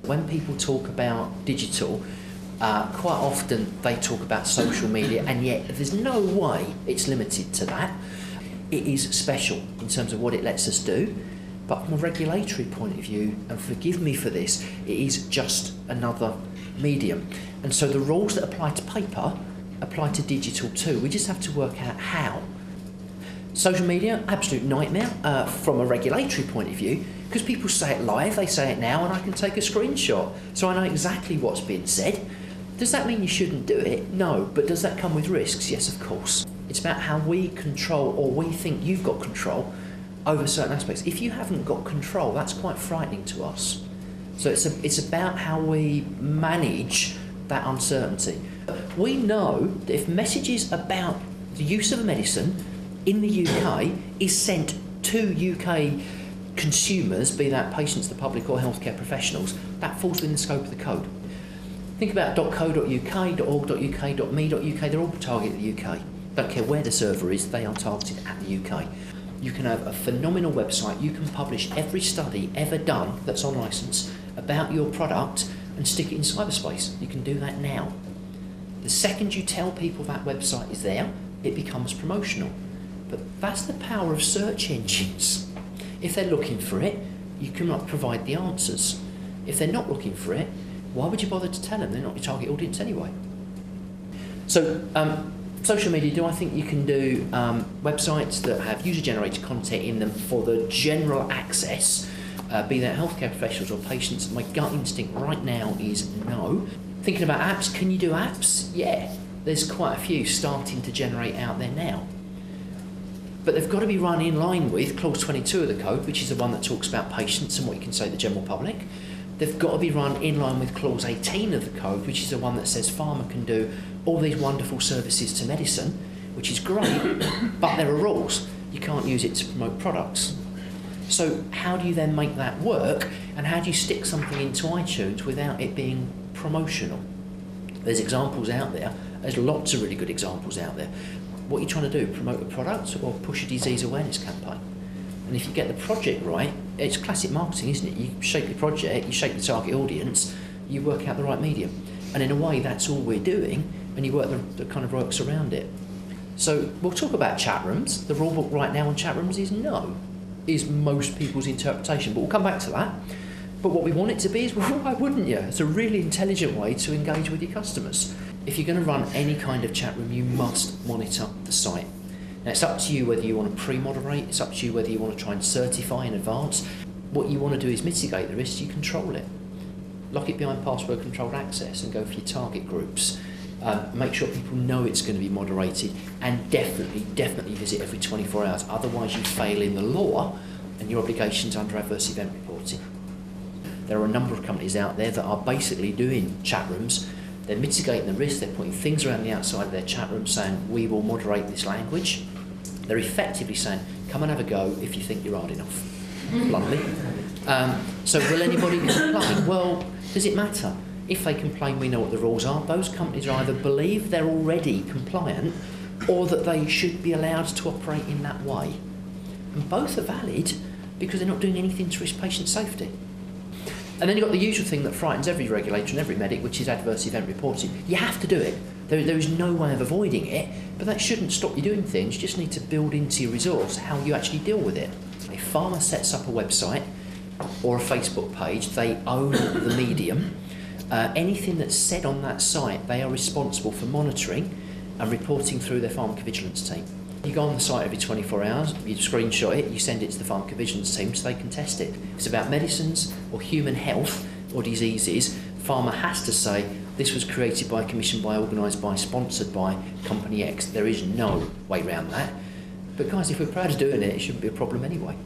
When people talk about digital, quite often they talk about social media, and yet there's no way it's limited to that. It is special in terms of what it lets us do, but from a regulatory point of view, and forgive me for this, it is just another medium. And so the rules that apply to paper apply to digital too. We just have to work out how. Social media, absolute nightmare from a regulatory point of view, because people say it live, they say it now, and I can take a screenshot, so I know exactly what's being said. Does that mean you shouldn't do it? No, but does that come with risks? Yes, of course. It's about how we control, or we think you've got control over certain aspects. If you haven't got control, that's quite frightening to us. So it's about how we manage that uncertainty. We know that if messages about the use of a medicine in the UK is sent to UK consumers, be that patients, the public or healthcare professionals, that falls within the scope of the code. Think about .co.uk, .org.uk, .me.uk, they're all targeted at the UK. Don't care where the server is, they are targeted at the UK. You can have a phenomenal website, you can publish every study ever done that's on licence about your product and stick it in cyberspace. You can do that now. The second you tell people that website is there, it becomes promotional. But that's the power of search engines. If they're looking for it, you cannot provide the answers. If they're not looking for it, why would you bother to tell them? They're not your target audience anyway. So, social media, do I think you can do websites that have user-generated content in them for the general access, be that healthcare professionals or patients? My gut instinct right now is no. Thinking about apps, can you do apps? Yeah, there's quite a few starting to generate out there now. But they've got to be run in line with Clause 22 of the code, which is the one that talks about patients and what you can say to the general public. They've got to be run in line with Clause 18 of the code, which is the one that says pharma can do all these wonderful services to medicine, which is great, but there are rules. You can't use it to promote products. So how do you then make that work, and how do you stick something into iTunes without it being promotional? There's examples out there. There's lots of really good examples out there. What are you trying to do? Promote a product or push a disease awareness campaign? And if you get the project right, it's classic marketing, isn't it? You shape your project, you shape the target audience, you work out the right medium. And in a way, that's all we're doing, and you work the kind of works around it. So we'll talk about chat rooms. The rule book right now on chat rooms is no, is most people's interpretation, but we'll come back to that. But what we want it to be is, well, why wouldn't you? It's a really intelligent way to engage with your customers. If you're going to run any kind of chat room, you must monitor the site. Now, it's up to you whether you want to pre-moderate, it's up to you whether you want to try and certify in advance. What you want to do is mitigate the risks, you control it. Lock it behind password controlled access and go for your target groups. Make sure people know it's going to be moderated, and definitely visit every 24 hours. Otherwise you fail in the law and your obligations under adverse event reporting. There are a number of companies out there that are basically doing chat rooms. They're mitigating the risk, they're putting things around the outside of their chat room saying, we will moderate this language. They're effectively saying, come and have a go if you think you're hard enough, bluntly. So will anybody complain? Well, does it matter? If they complain, we know what the rules are. Those companies either believe they're already compliant or that they should be allowed to operate in that way. And both are valid because they're not doing anything to risk patient safety. And then you've got the usual thing that frightens every regulator and every medic, which is adverse event reporting. You have to do it. There is no way of avoiding it, but that shouldn't stop you doing things. You just need to build into your resource how you actually deal with it. If pharma sets up a website or a Facebook page, they own the medium. Anything that's said on that site, they are responsible for monitoring and reporting through their pharmacovigilance team. You go on the site every 24 hours, you screenshot it, you send it to the pharmacovigilance team so they can test it. If it's about medicines or human health or diseases, pharma has to say, this was created by, commissioned by, organised by, sponsored by Company X. There is no way around that. But guys, if we're proud of doing it, it shouldn't be a problem anyway.